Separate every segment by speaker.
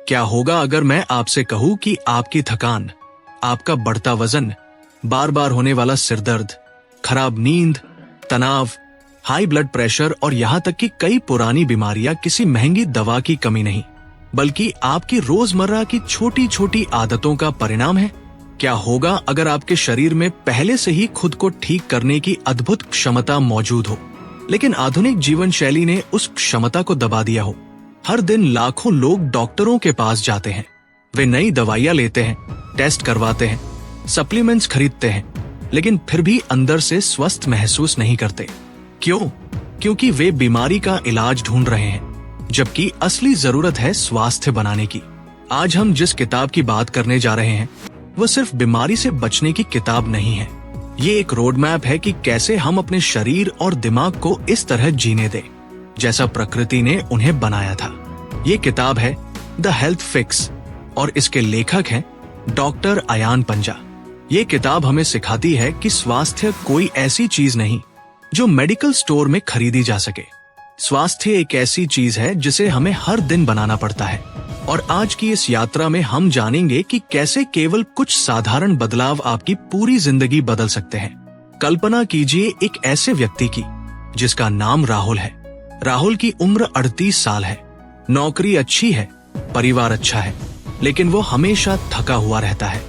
Speaker 1: क्या होगा अगर मैं आपसे कहूं कि आपकी थकान, आपका बढ़ता वजन, बार बार होने वाला सिरदर्द, खराब नींद, तनाव, हाई ब्लड प्रेशर और यहाँ तक कि कई पुरानी बीमारियां किसी महंगी दवा की कमी नहीं, बल्कि आपकी रोजमर्रा की छोटी छोटी आदतों का परिणाम है? क्या होगा अगर आपके शरीर में पहले से ही खुद को ठीक करने की अद्भुत क्षमता मौजूद हो, लेकिन आधुनिक जीवन शैली ने उस क्षमता को दबा दिया हो? हर दिन लाखों लोग डॉक्टरों के पास जाते हैं, वे नई दवाइयां लेते हैं, टेस्ट करवाते हैं, सप्लीमेंट्स खरीदते हैं, लेकिन फिर भी अंदर से स्वस्थ महसूस नहीं करते। क्यों? क्योंकि वे बीमारी का इलाज ढूंढ रहे हैं, जबकि असली जरूरत है स्वास्थ्य बनाने की। आज हम जिस किताब की बात करने जा रहे हैं वो सिर्फ बीमारी से बचने की किताब नहीं है, ये एक रोड मैप है कि कैसे हम अपने शरीर और दिमाग को इस तरह जीने दें जैसा प्रकृति ने उन्हें बनाया था। ये किताब है द हेल्थ फिक्स और इसके लेखक हैं डॉक्टर अयान पंजा। ये किताब हमें सिखाती है कि स्वास्थ्य कोई ऐसी चीज नहीं जो मेडिकल स्टोर में खरीदी जा सके। स्वास्थ्य एक ऐसी चीज है जिसे हमें हर दिन बनाना पड़ता है। और आज की इस यात्रा में हम जानेंगे कि कैसे केवल कुछ साधारण बदलाव आपकी पूरी जिंदगी बदल सकते हैं। कल्पना कीजिए एक ऐसे व्यक्ति की जिसका नाम राहुल है। राहुल की उम्र 38 साल है, नौकरी अच्छी है, परिवार अच्छा है, लेकिन वो हमेशा थका हुआ रहता है।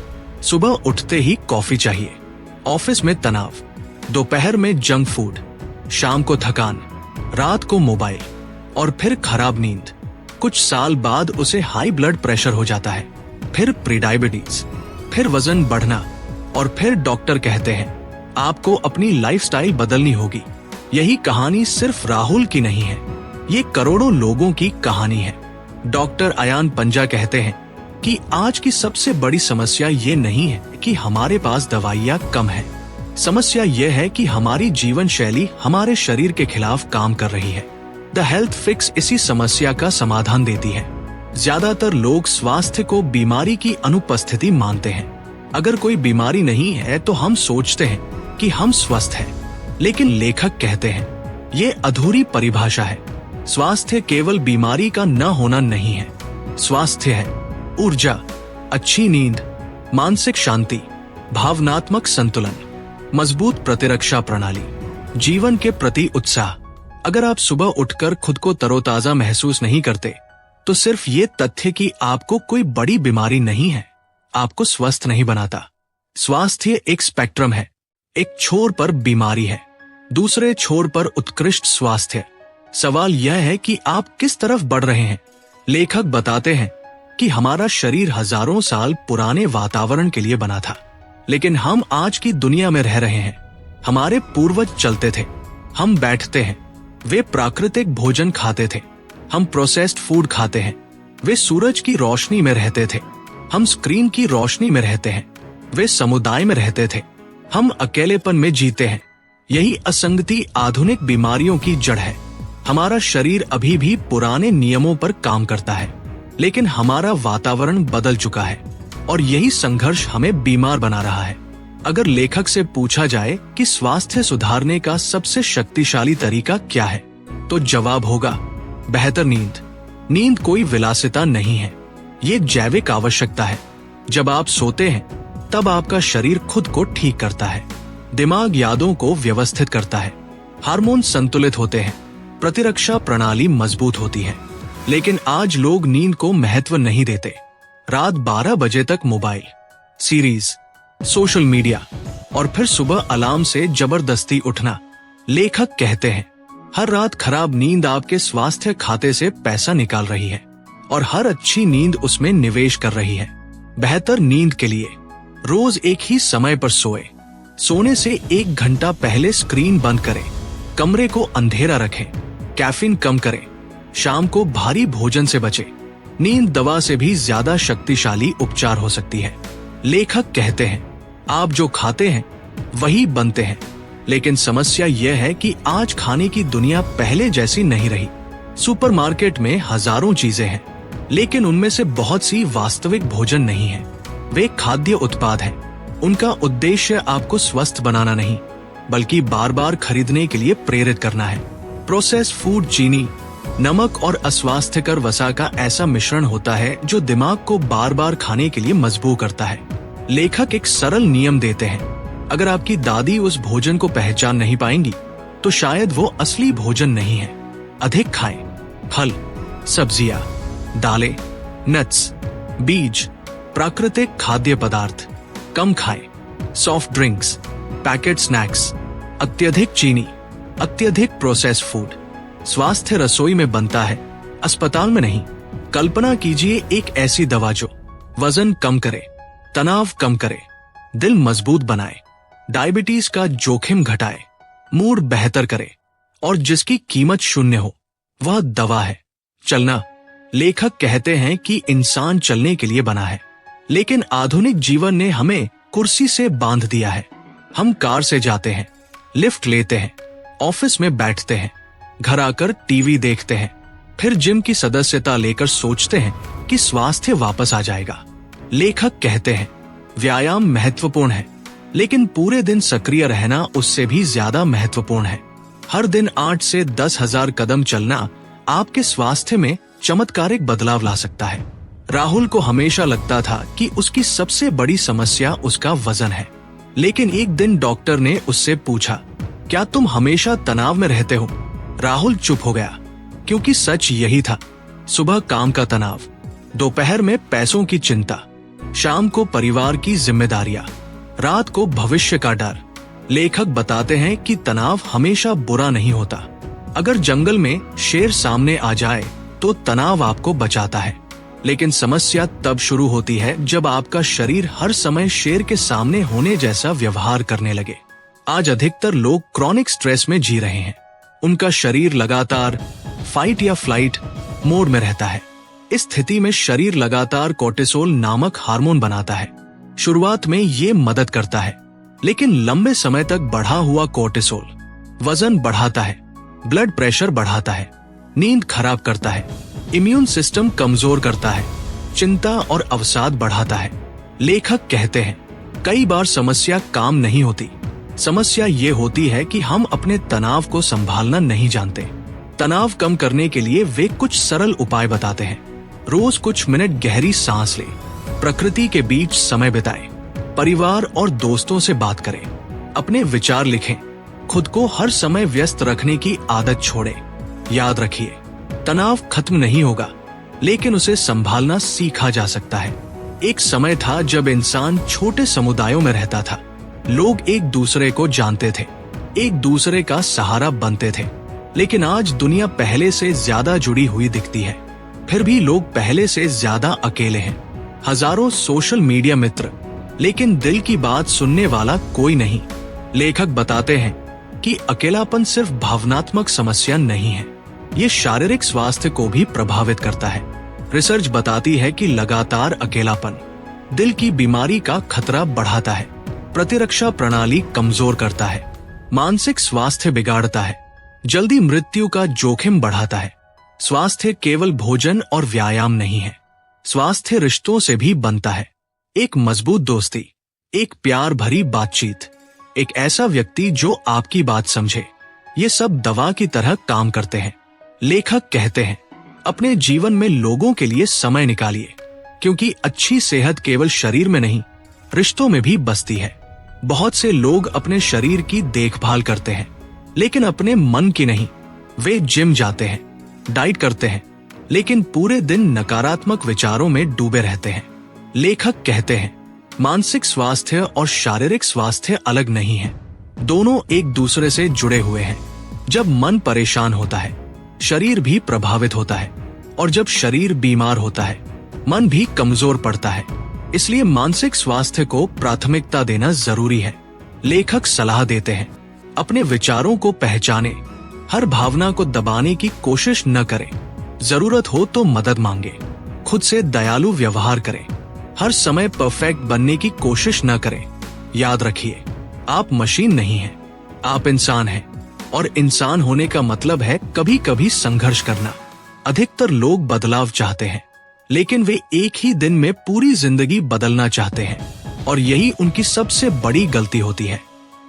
Speaker 1: सुबह उठते ही कॉफी चाहिए, ऑफिस में तनाव, दोपहर में जंक फूड, शाम को थकान, रात को मोबाइल और फिर खराब नींद। कुछ साल बाद उसे हाई ब्लड प्रेशर हो जाता है, फिर प्रीडायबिटीज, फिर वजन बढ़ना और फिर डॉक्टर कहते हैं आपको अपनी लाइफस्टाइल बदलनी होगी। यही कहानी सिर्फ राहुल की नहीं है, ये करोड़ों लोगों की कहानी है। डॉक्टर अयान पंजा कहते हैं कि आज की सबसे बड़ी समस्या ये नहीं है कि हमारे पास दवाइयां कम है, समस्या यह है कि हमारी जीवन शैली हमारे शरीर के खिलाफ काम कर रही है। द हेल्थ फिक्स इसी समस्या का समाधान देती है। ज्यादातर लोग स्वास्थ्य को बीमारी की अनुपस्थिति मानते हैं। अगर कोई बीमारी नहीं है तो हम सोचते हैं कि हम स्वस्थ हैं, लेकिन लेखक कहते हैं ये अधूरी परिभाषा है। स्वास्थ्य केवल बीमारी का न होना नहीं है, स्वास्थ्य है ऊर्जा, अच्छी नींद, मानसिक शांति, भावनात्मक संतुलन, मजबूत प्रतिरक्षा प्रणाली, जीवन के प्रति उत्साह। अगर आप सुबह उठकर खुद को तरोताजा महसूस नहीं करते तो सिर्फ ये तथ्य कि आपको कोई बड़ी बीमारी नहीं है आपको स्वस्थ नहीं बनाता। स्वास्थ्य एक स्पेक्ट्रम है, एक छोर पर बीमारी है, दूसरे छोर पर उत्कृष्ट स्वास्थ्य। सवाल यह है कि आप किस तरफ बढ़ रहे हैं। लेखक बताते हैं कि हमारा शरीर हजारों साल पुराने वातावरण के लिए बना था, लेकिन हम आज की दुनिया में रह रहे हैं। हमारे पूर्वज चलते थे, हम बैठते हैं, वे प्राकृतिक भोजन खाते थे, हम प्रोसेस्ड फूड खाते हैं, वे सूरज की रोशनी में रहते थे, हम स्क्रीन की रोशनी में रहते हैं, वे समुदाय में रहते थे, हम अकेलेपन में जीते हैं। यही असंगति आधुनिक बीमारियों की जड़ है। हमारा शरीर अभी भी पुराने नियमों पर काम करता है, लेकिन हमारा वातावरण बदल चुका है और यही संघर्ष हमें बीमार बना रहा है। अगर लेखक से पूछा जाए कि स्वास्थ्य सुधारने का सबसे शक्तिशाली तरीका क्या है, तो जवाब होगा बेहतर नींद। नींद कोई विलासिता नहीं है, ये जैविक आवश्यकता है। जब आप सोते हैं तब आपका शरीर खुद को ठीक करता है, दिमाग यादों को व्यवस्थित करता है, हार्मोन संतुलित होते हैं, प्रतिरक्षा प्रणाली मजबूत होती है। लेकिन आज लोग नींद को महत्व नहीं देते। रात 12 बजे तक मोबाइल, सीरीज, सोशल मीडिया और फिर सुबह अलार्म से जबरदस्ती उठना। लेखक कहते हैं हर रात खराब नींद आपके स्वास्थ्य खाते से पैसा निकाल रही है और हर अच्छी नींद उसमें निवेश कर रही है। बेहतर नींद के लिए रोज एक ही समय पर सोए, सोने से 1 घंटा पहले स्क्रीन बंद करें, कमरे को अंधेरा रखें, कैफीन कम करें, शाम को भारी भोजन से बचें। नींद दवा से भी ज्यादा शक्तिशाली उपचार हो सकती है। लेखक कहते हैं आप जो खाते हैं वही बनते हैं, लेकिन समस्या यह है कि आज खाने की दुनिया पहले जैसी नहीं रही। सुपरमार्केट में हजारों चीजें हैं, लेकिन उनमें से बहुत सी वास्तविक भोजन नहीं है। वे खाद्य उत्पाद हैं, उनका उद्देश्य आपको स्वस्थ बनाना नहीं, बल्कि बार बार खरीदने के लिए प्रेरित करना है। प्रोसेस्ड फूड चीनी, नमक और अस्वास्थ्यकर वसा का ऐसा मिश्रण होता है जो दिमाग को बार बार खाने के लिए मजबूर करता है। लेखक एक सरल नियम देते हैं, अगर आपकी दादी उस भोजन को पहचान नहीं पाएंगी तो शायद वो असली भोजन नहीं है। अधिक खाएं, फल, सब्जियां, दालें, नट्स, बीज, प्राकृतिक खाद्य पदार्थ। कम खाएं, सॉफ्ट ड्रिंक्स, पैकेट स्नैक्स, अत्यधिक चीनी, अत्यधिक प्रोसेस्ड फूड। स्वास्थ्य रसोई में बनता है, अस्पताल में नहीं। कल्पना कीजिए एक ऐसी दवा जो वजन कम करे, तनाव कम करे, दिल मजबूत बनाए, डायबिटीज का जोखिम घटाए, मूड बेहतर करे और जिसकी कीमत शून्य हो। वह दवा है चलना। लेखक कहते हैं कि इंसान चलने के लिए बना है, लेकिन आधुनिक जीवन ने हमें कुर्सी से बांध दिया है। हम कार से जाते हैं, लिफ्ट लेते हैं, ऑफिस में बैठते हैं, घर आकर टीवी देखते हैं, फिर जिम की सदस्यता लेकर सोचते हैं कि स्वास्थ्य वापस आ जाएगा। लेखक कहते हैं व्यायाम महत्वपूर्ण है, लेकिन पूरे दिन सक्रिय रहना उससे भी ज्यादा महत्वपूर्ण है। हर दिन 8 से 10,000 कदम चलना आपके स्वास्थ्य में चमत्कारिक बदलाव ला सकता है। राहुल को हमेशा लगता था कि उसकी सबसे बड़ी समस्या उसका वजन है, लेकिन एक दिन डॉक्टर ने उससे पूछा, क्या तुम हमेशा तनाव में रहते हो? राहुल चुप हो गया, क्योंकि सच यही था। सुबह काम का तनाव, दोपहर में पैसों की चिंता, शाम को परिवार की जिम्मेदारियां, रात को भविष्य का डर। लेखक बताते हैं कि तनाव हमेशा बुरा नहीं होता। अगर जंगल में शेर सामने आ जाए तो तनाव आपको बचाता है, लेकिन समस्या तब शुरू होती है जब आपका शरीर हर समय शेर के सामने होने जैसा व्यवहार करने लगे। आज अधिकतर लोग क्रॉनिक स्ट्रेस में जी रहे हैं। उनका शरीर लगातार फाइट या फ्लाइट मोड में रहता है। इस स्थिति में शरीर लगातार कोर्टिसोल नामक हार्मोन बनाता है। शुरुआत में ये मदद करता है, लेकिन लंबे समय तक बढ़ा हुआ कोर्टिसोल वजन बढ़ाता है, ब्लड प्रेशर बढ़ाता है, नींद खराब करता है, इम्यून सिस्टम कमजोर करता है, चिंता और अवसाद बढ़ाता है। लेखक कहते हैं कई बार समस्या काम नहीं होती। समस्या ये होती है कि हम अपने तनाव को संभालना नहीं जानते। तनाव कम करने के लिए वे कुछ सरल उपाय बताते हैं। रोज कुछ मिनट गहरी सांस लें, प्रकृति के बीच समय बिताएं, परिवार और दोस्तों से बात करें, अपने विचार लिखें, खुद को हर समय व्यस्त रखने की आदत छोड़ें। याद रखिए, तनाव खत्म नहीं होगा, लेकिन उसे संभालना सीखा जा सकता है। एक समय था जब इंसान छोटे समुदायों में रहता था। लोग एक दूसरे को जानते थे, एक दूसरे का सहारा बनते थे। लेकिन आज दुनिया पहले से ज्यादा जुड़ी हुई दिखती है, फिर भी लोग पहले से ज्यादा अकेले हैं। हजारों सोशल मीडिया मित्र, लेकिन दिल की बात सुनने वाला कोई नहीं। लेखक बताते हैं कि अकेलापन सिर्फ भावनात्मक समस्या नहीं है, ये शारीरिक स्वास्थ्य को भी प्रभावित करता है। रिसर्च बताती है कि लगातार अकेलापन दिल की बीमारी का खतरा बढ़ाता है, प्रतिरक्षा प्रणाली कमजोर करता है, मानसिक स्वास्थ्य बिगाड़ता है, जल्दी मृत्यु का जोखिम बढ़ाता है। स्वास्थ्य केवल भोजन और व्यायाम नहीं है, स्वास्थ्य रिश्तों से भी बनता है। एक मजबूत दोस्ती, एक प्यार भरी बातचीत, एक ऐसा व्यक्ति जो आपकी बात समझे, ये सब दवा की तरह काम करते हैं। लेखक कहते हैं अपने जीवन में लोगों के लिए समय निकालिए, क्योंकि अच्छी सेहत केवल शरीर में नहीं, रिश्तों में भी बसती है। बहुत से लोग अपने शरीर की देखभाल करते हैं, लेकिन अपने मन की नहीं। वे जिम जाते हैं, डाइट करते हैं, लेकिन पूरे दिन नकारात्मक विचारों में डूबे रहते हैं। लेखक कहते हैं मानसिक स्वास्थ्य और शारीरिक स्वास्थ्य अलग नहीं है, दोनों एक दूसरे से जुड़े हुए हैं। जब मन परेशान होता है, शरीर भी प्रभावित होता है, और जब शरीर बीमार होता है, मन भी कमजोर पड़ता है। इसलिए मानसिक स्वास्थ्य को प्राथमिकता देना जरूरी है। लेखक सलाह देते हैं अपने विचारों को पहचानें, हर भावना को दबाने की कोशिश न करें, जरूरत हो तो मदद मांगे, खुद से दयालु व्यवहार करें, हर समय परफेक्ट बनने की कोशिश न करें। याद रखिए, आप मशीन नहीं हैं, आप इंसान हैं, और इंसान होने का मतलब है कभी कभी संघर्ष करना। अधिकतर लोग बदलाव चाहते हैं, लेकिन वे एक ही दिन में पूरी जिंदगी बदलना चाहते हैं, और यही उनकी सबसे बड़ी गलती होती है।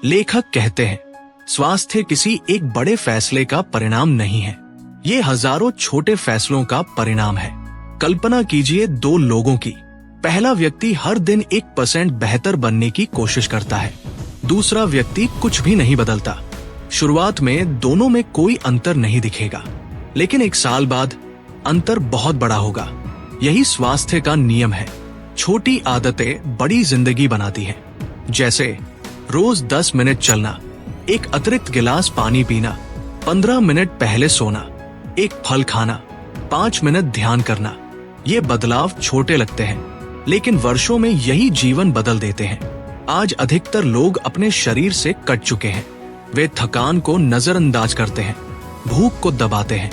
Speaker 1: लेखक कहते हैं स्वास्थ्य किसी एक बड़े फैसले का परिणाम नहीं है, ये हजारों छोटे फैसलों का परिणाम है। कल्पना कीजिए दो लोगों की। पहला व्यक्ति हर दिन 1% बेहतर बनने की कोशिश करता है, दूसरा व्यक्ति कुछ भी नहीं बदलता। शुरुआत में दोनों में कोई अंतर नहीं दिखेगा, लेकिन 1 साल बाद अंतर बहुत बड़ा होगा। यही स्वास्थ्य का नियम है। छोटी आदतें बड़ी जिंदगी बनाती हैं। जैसे रोज 10 मिनट चलना, एक अतिरिक्त गिलास पानी पीना, 15 मिनट पहले सोना, एक फल खाना, 5 मिनट ध्यान करना। ये बदलाव छोटे लगते हैं, लेकिन वर्षों में यही जीवन बदल देते हैं। आज अधिकतर लोग अपने शरीर से कट चुके हैं। वे थकान को नजरअंदाज करते हैं, भूख को दबाते हैं,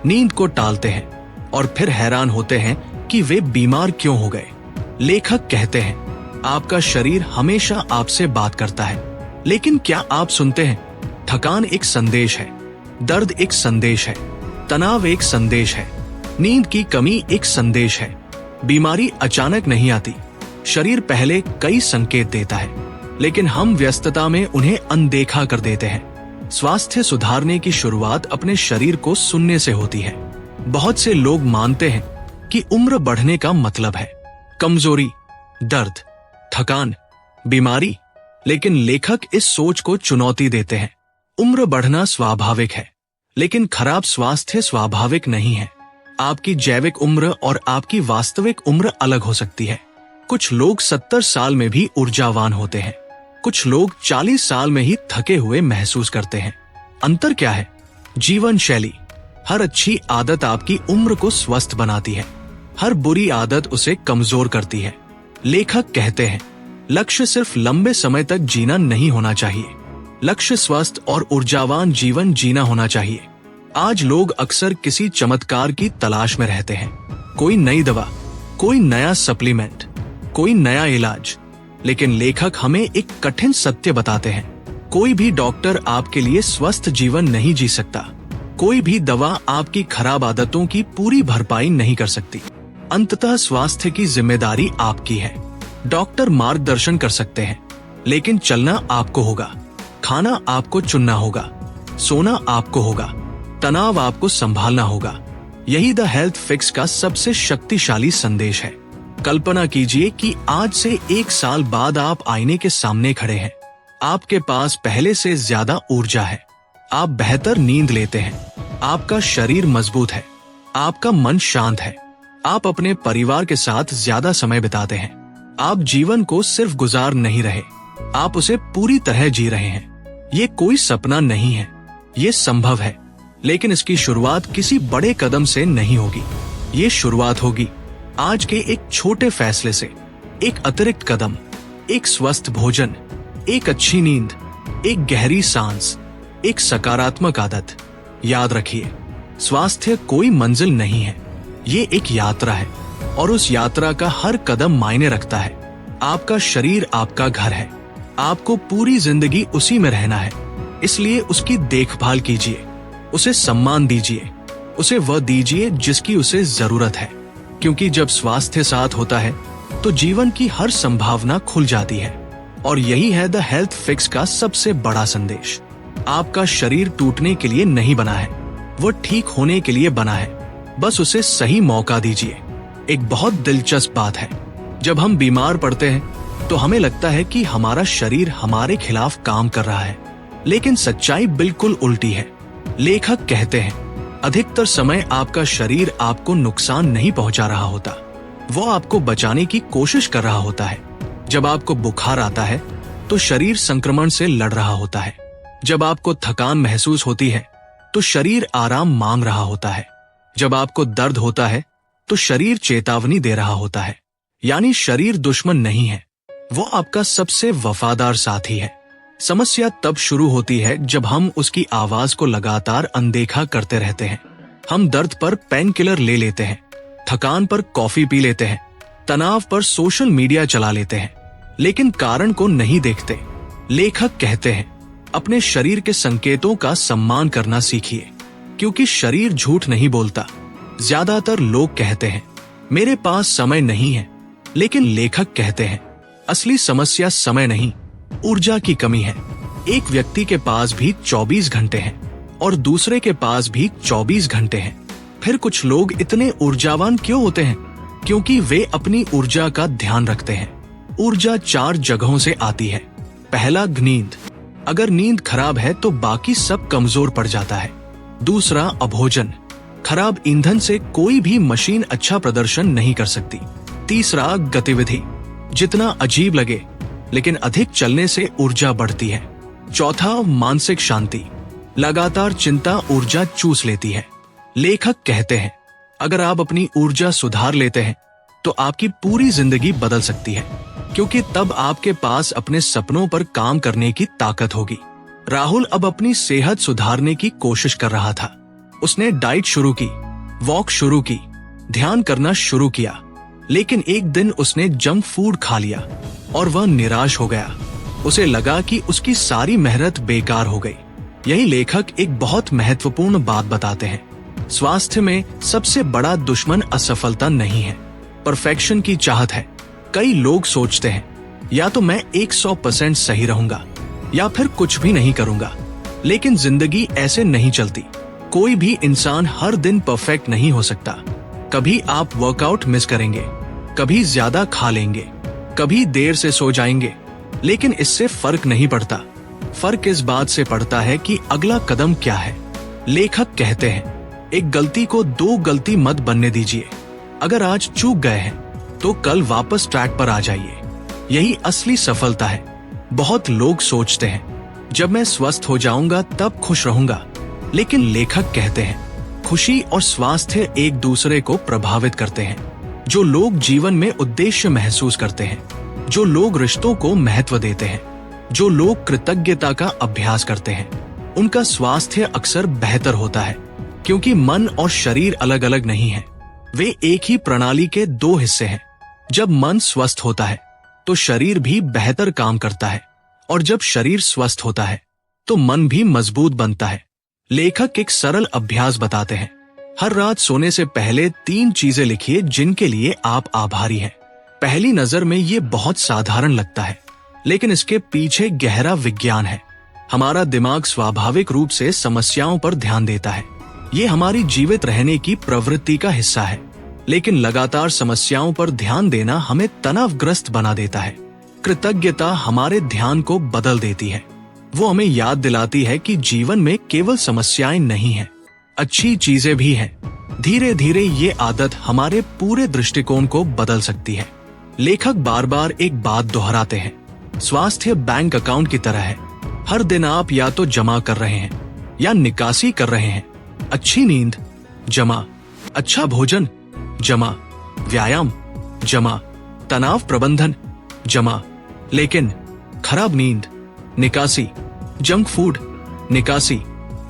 Speaker 1: नींद को टालते हैं और फिर हैरान होते हैं कि वे बीमार क्यों हो गए। लेखक कहते हैं, आपका शरीर हमेशा आपसे बात करता है, लेकिन क्या आप सुनते हैं? थकान एक संदेश है, दर्द एक संदेश है, तनाव एक संदेश है, नींद की कमी एक संदेश है। बीमारी अचानक नहीं आती, शरीर पहले कई संकेत देता है, लेकिन हम व्यस्तता में उन्हें अनदेखा कर देते हैं। स्वास्थ्य सुधारने की शुरुआत अपने शरीर को सुनने से होती है। बहुत से लोग मानते हैं कि उम्र बढ़ने का मतलब है कमजोरी, दर्द, थकान, बीमारी, लेकिन लेखक इस सोच को चुनौती देते हैं। उम्र बढ़ना स्वाभाविक है, लेकिन खराब स्वास्थ्य स्वाभाविक नहीं है। आपकी जैविक उम्र और आपकी वास्तविक उम्र अलग हो सकती है। कुछ लोग 70 साल में भी ऊर्जावान होते हैं, कुछ लोग 40 साल में ही थके हुए महसूस करते हैं। अंतर क्या है? जीवन शैली। हर अच्छी आदत आपकी उम्र को स्वस्थ बनाती है, हर बुरी आदत उसे कमजोर करती है। लेखक कहते हैं, लक्ष्य सिर्फ लंबे समय तक जीना नहीं होना चाहिए, लक्ष्य स्वस्थ और ऊर्जावान जीवन जीना होना चाहिए। आज लोग अक्सर किसी चमत्कार की तलाश में रहते हैं, कोई नई दवा, कोई नया सप्लीमेंट, कोई नया इलाज। लेकिन लेखक हमें एक कठिन सत्य बताते हैं, कोई भी डॉक्टर आपके लिए स्वस्थ जीवन नहीं जी सकता, कोई भी दवा आपकी खराब आदतों की पूरी भरपाई नहीं कर सकती। अंततः स्वास्थ्य की जिम्मेदारी आपकी है। डॉक्टर मार्गदर्शन कर सकते हैं, लेकिन चलना आपको होगा, खाना आपको चुनना होगा, सोना आपको होगा, तनाव आपको संभालना होगा। यही द हेल्थ फिक्स का सबसे शक्तिशाली संदेश है। कल्पना कीजिए कि आज से 1 साल बाद आप आईने के सामने खड़े हैं। आपके पास पहले से ज्यादा ऊर्जा है, आप बेहतर नींद लेते हैं, आपका शरीर मजबूत है, आपका मन शांत है, आप अपने परिवार के साथ ज्यादा समय बिताते हैं। आप जीवन को सिर्फ गुजार नहीं रहे, आप उसे पूरी तरह जी रहे हैं। ये कोई सपना नहीं है, ये संभव है, लेकिन इसकी शुरुआत किसी बड़े कदम से नहीं होगी। ये शुरुआत होगी आज के एक छोटे फैसले से, एक अतिरिक्त कदम, एक स्वस्थ भोजन, एक अच्छी नींद, एक गहरी सांस, एक सकारात्मक आदत। याद रखिए, स्वास्थ्य कोई मंजिल नहीं है, ये एक यात्रा है और उस यात्रा का हर कदम मायने रखता है। आपका शरीर आपका घर है, आपको पूरी जिंदगी उसी में रहना है, इसलिए उसकी देखभाल कीजिए, उसे सम्मान दीजिए, उसे वह दीजिए जिसकी उसे जरूरत है। क्योंकि जब स्वास्थ्य साथ होता है तो जीवन की हर संभावना खुल जाती है। और यही है द हेल्थ फिक्स का सबसे बड़ा संदेश। आपका शरीर टूटने के लिए नहीं बना है, वो ठीक होने के लिए बना है, बस उसे सही मौका दीजिए। एक बहुत दिलचस्प बात है, जब हम बीमार पड़ते हैं तो हमें लगता है कि हमारा शरीर हमारे खिलाफ काम कर रहा है, लेकिन सच्चाई बिल्कुल उल्टी है। लेखक कहते हैं, अधिकतर समय आपका शरीर आपको नुकसान नहीं पहुंचा रहा होता, वो आपको बचाने की कोशिश कर रहा होता है। जब आपको बुखार आता है तो शरीर संक्रमण से लड़ रहा होता है। जब आपको थकान महसूस होती है तो शरीर आराम मांग रहा होता है। जब आपको दर्द होता है तो शरीर चेतावनी दे रहा होता है। यानी शरीर दुश्मन नहीं है, वो आपका सबसे वफादार साथी है। समस्या तब शुरू होती है जब हम उसकी आवाज को लगातार अनदेखा करते रहते हैं। हम दर्द पर पेन किलर ले लेते हैं, थकान पर कॉफी पी लेते हैं, तनाव पर सोशल मीडिया चला लेते हैं, लेकिन कारण को नहीं देखते। लेखक कहते हैं, अपने शरीर के संकेतों का सम्मान करना सीखिए, क्योंकि शरीर झूठ नहीं बोलता। ज्यादातर लोग कहते हैं, मेरे पास समय नहीं है, लेकिन लेखक कहते हैं, असली समस्या समय नहीं, ऊर्जा की कमी है। एक व्यक्ति के पास भी 24 घंटे हैं, और दूसरे के पास भी 24 घंटे हैं। फिर कुछ लोग इतने ऊर्जावान क्यों होते हैं? क्योंकि वे अपनी ऊर्जा का ध्यान रखते हैं। ऊर्जा 4 जगहों से आती है। पहला, नींद। अगर नींद खराब है तो बाकी सब कमजोर पड़ जाता है। दूसरा, अभोजन। खराब ईंधन से कोई भी मशीन अच्छा प्रदर्शन नहीं कर सकती। तीसरा, गतिविधि। जितना अजीब लगे, लेकिन अधिक चलने से ऊर्जा बढ़ती है। चौथा, मानसिक शांति। लगातार चिंता ऊर्जा चूस लेती है। लेखक कहते हैं, अगर आप अपनी ऊर्जा सुधार लेते हैं तो आपकी पूरी जिंदगी बदल सकती है, क्योंकि तब आपके पास अपने सपनों पर काम करने की ताकत होगी। राहुल अब अपनी सेहत सुधारने की कोशिश कर रहा था। उसने डाइट शुरू की, वॉक शुरू की, ध्यान करना शुरू किया, लेकिन एक दिन उसने जंक फूड खा लिया और वह निराश हो गया। उसे लगा कि उसकी सारी मेहनत बेकार हो गई। यही लेखक एक बहुत महत्वपूर्ण बात बताते हैं। स्वास्थ्य में सबसे बड़ा दुश्मन असफलता नहीं है, परफेक्शन की चाहत है। कई लोग सोचते हैं, या तो मैं 100% सही रहूंगा या फिर कुछ भी नहीं करूंगा, लेकिन जिंदगी ऐसे नहीं चलती। कोई भी इंसान हर दिन परफेक्ट नहीं हो सकता। कभी आप वर्कआउट मिस करेंगे, कभी ज्यादा खा लेंगे, कभी देर से सो जाएंगे, लेकिन इससे फर्क नहीं पड़ता। फर्क इस बात से पड़ता है कि अगला कदम क्या है। लेखक कहते हैं, एक गलती को 2 गलती मत बनने दीजिए। अगर आज चूक गए हैं तो कल वापस ट्रैक पर आ जाइए। यही असली सफलता है। बहुत लोग सोचते हैं, जब मैं स्वस्थ हो जाऊंगा तब खुश रहूंगा, लेकिन लेखक कहते हैं, खुशी और स्वास्थ्य एक दूसरे को प्रभावित करते हैं। जो लोग जीवन में उद्देश्य महसूस करते हैं, जो लोग रिश्तों को महत्व देते हैं, जो लोग कृतज्ञता का अभ्यास करते हैं, उनका स्वास्थ्य अक्सर बेहतर होता है, क्योंकि मन और शरीर अलग अलग नहीं है। वे एक ही प्रणाली के 2 हिस्से हैं। जब मन स्वस्थ होता है तो शरीर भी बेहतर काम करता है, और जब शरीर स्वस्थ होता है तो मन भी मजबूत बनता है। लेखक एक सरल अभ्यास बताते हैं। हर रात सोने से पहले 3 चीजें लिखिए जिनके लिए आप आभारी हैं। पहली नजर में ये बहुत साधारण लगता है, लेकिन इसके पीछे गहरा विज्ञान है। हमारा दिमाग स्वाभाविक रूप से समस्याओं पर ध्यान देता है। ये हमारी जीवित रहने की प्रवृत्ति का हिस्सा है, लेकिन लगातार समस्याओं पर ध्यान देना हमें तनावग्रस्त बना देता है। कृतज्ञता हमारे ध्यान को बदल देती है। वो हमें याद दिलाती है कि जीवन में केवल समस्याएं नहीं हैं, अच्छी चीजें भी हैं। धीरे धीरे ये आदत हमारे पूरे दृष्टिकोण को बदल सकती है। लेखक बार बार एक बात दोहराते हैं, स्वास्थ्य बैंक अकाउंट की तरह है। हर दिन आप या तो जमा कर रहे हैं या निकासी कर रहे हैं। अच्छी नींद जमा, अच्छा भोजन जमा, व्यायाम जमा, तनाव प्रबंधन जमा, लेकिन खराब नींद निकासी, जंक फूड निकासी,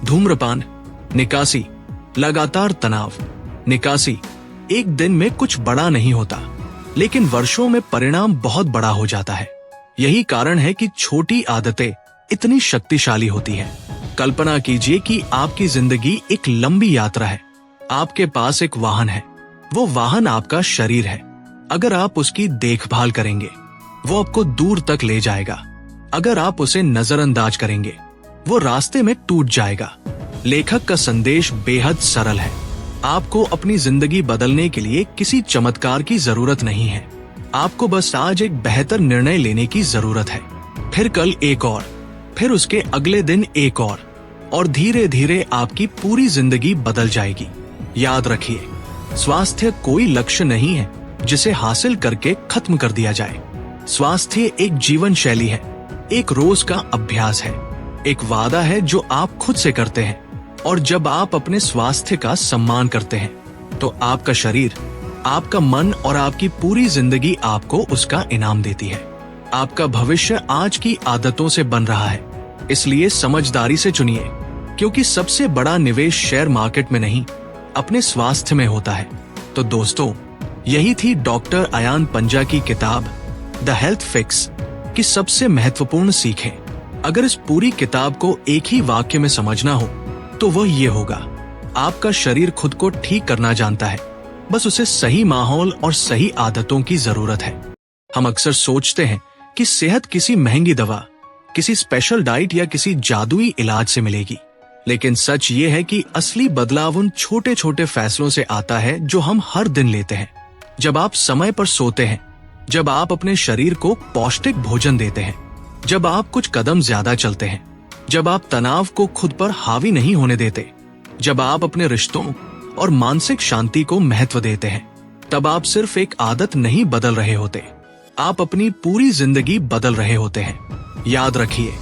Speaker 1: धूम्रपान निकासी, लगातार तनाव निकासी। एक दिन में कुछ बड़ा नहीं होता, लेकिन वर्षों में परिणाम बहुत बड़ा हो जाता है। यही कारण है कि छोटी आदतें इतनी शक्तिशाली होती हैं। कल्पना कीजिए कि आपकी जिंदगी एक लंबी यात्रा है। आपके पास एक वाहन है। वो वाहन आपका शरीर है। अगर आप उसकी देखभाल करेंगे, वो आपको दूर तक ले जाएगा। अगर आप उसे नजरअंदाज करेंगे, वो रास्ते में टूट जाएगा। लेखक का संदेश बेहद सरल है। आपको अपनी जिंदगी बदलने के लिए किसी चमत्कार की जरूरत नहीं है। आपको बस आज एक बेहतर निर्णय लेने की जरूरत है। फिर कल एक और, फिर उसके अगले दिन एक और धीरे धीरे आपकी पूरी जिंदगी बदल जाएगी। याद रखिए, स्वास्थ्य कोई लक्ष्य नहीं है जिसे हासिल करके खत्म कर दिया जाए। स्वास्थ्य एक जीवन शैली है, एक रोज का अभ्यास है, एक वादा है जो आप खुद से करते हैं। और जब आप अपने स्वास्थ्य का सम्मान करते हैं तो आपका शरीर, आपका मन और आपकी पूरी जिंदगी आपको उसका इनाम देती है। आपका भविष्य आज की आदतों से बन रहा है, इसलिए समझदारी से चुनिए, क्योंकि सबसे बड़ा निवेश शेयर मार्केट में नहीं, अपने स्वास्थ्य में होता है। तो दोस्तों, यही थी डॉक्टर अयान पंजा की किताब द हेल्थ फिक्स की सबसे महत्वपूर्ण सीखें। अगर इस पूरी किताब को एक ही वाक्य में समझना हो तो वह ये होगा, आपका शरीर खुद को ठीक करना जानता है, बस उसे सही माहौल और सही आदतों की जरूरत है। हम अक्सर सोचते हैं कि सेहत किसी महंगी दवा, किसी स्पेशल डाइट या किसी जादुई इलाज से मिलेगी, लेकिन सच ये है कि असली बदलाव उन छोटे छोटे फैसलों से आता है जो हम हर दिन लेते हैं। जब आप समय पर सोते हैं, जब आप अपने शरीर को पौष्टिक भोजन देते हैं, जब आप कुछ कदम ज्यादा चलते हैं, जब आप तनाव को खुद पर हावी नहीं होने देते, जब आप अपने रिश्तों और मानसिक शांति को महत्व देते हैं, तब आप सिर्फ एक आदत नहीं बदल रहे होते, आप अपनी पूरी जिंदगी बदल रहे होते हैं। याद रखिए,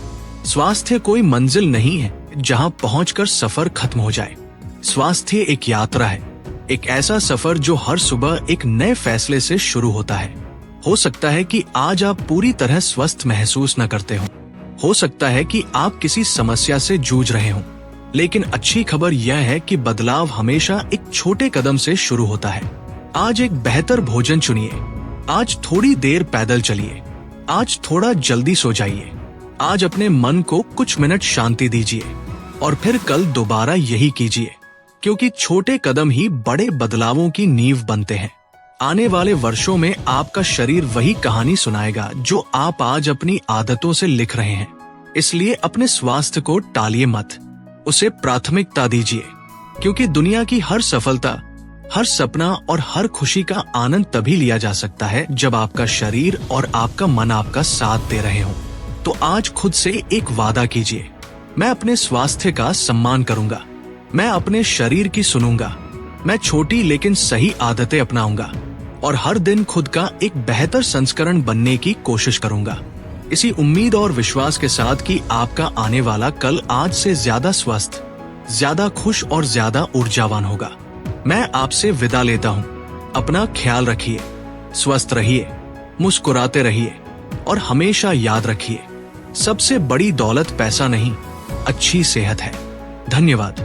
Speaker 1: स्वास्थ्य कोई मंजिल नहीं है जहां पहुंचकर सफर खत्म हो जाए। स्वास्थ्य एक यात्रा है, एक ऐसा सफर जो हर सुबह एक नए फैसले से शुरू होता है। हो सकता है कि आज आप पूरी तरह स्वस्थ महसूस न करते हो सकता है कि आप किसी समस्या से जूझ रहे हों, लेकिन अच्छी खबर यह है कि बदलाव हमेशा एक छोटे कदम से शुरू होता है। आज एक बेहतर भोजन चुनिए, आज थोड़ी देर पैदल चलिए, आज थोड़ा जल्दी सो जाइए, आज अपने मन को कुछ मिनट शांति दीजिए और फिर कल दोबारा यही कीजिए, क्योंकि छोटे कदम ही बड़े बदलावों की नींव बनते हैं। आने वाले वर्षों में आपका शरीर वही कहानी सुनाएगा जो आप आज अपनी आदतों से लिख रहे हैं। इसलिए अपने स्वास्थ्य को टालिए मत, उसे प्राथमिकता दीजिए, क्योंकि दुनिया की हर सफलता, हर सपना और हर खुशी का आनंद तभी लिया जा सकता है जब आपका शरीर और आपका मन आपका साथ दे रहे हो। तो आज खुद से एक वादा कीजिए, मैं अपने स्वास्थ्य का सम्मान करूंगा, मैं अपने शरीर की सुनूंगा, मैं छोटी लेकिन सही आदतें अपनाऊंगा और हर दिन खुद का एक बेहतर संस्करण बनने की कोशिश करूंगा। इसी उम्मीद और विश्वास के साथ कि आपका आने वाला कल आज से ज्यादा स्वस्थ, ज्यादा खुश और ज्यादा ऊर्जावान होगा। मैं आपसे विदा लेता हूँ। अपना ख्याल रखिए, स्वस्थ रहिए, मुस्कुराते रहिए और हमेशा याद रखिए, सबसे बड़ी दौलत पैसा नहीं, अच्छी सेहत है। धन्यवाद।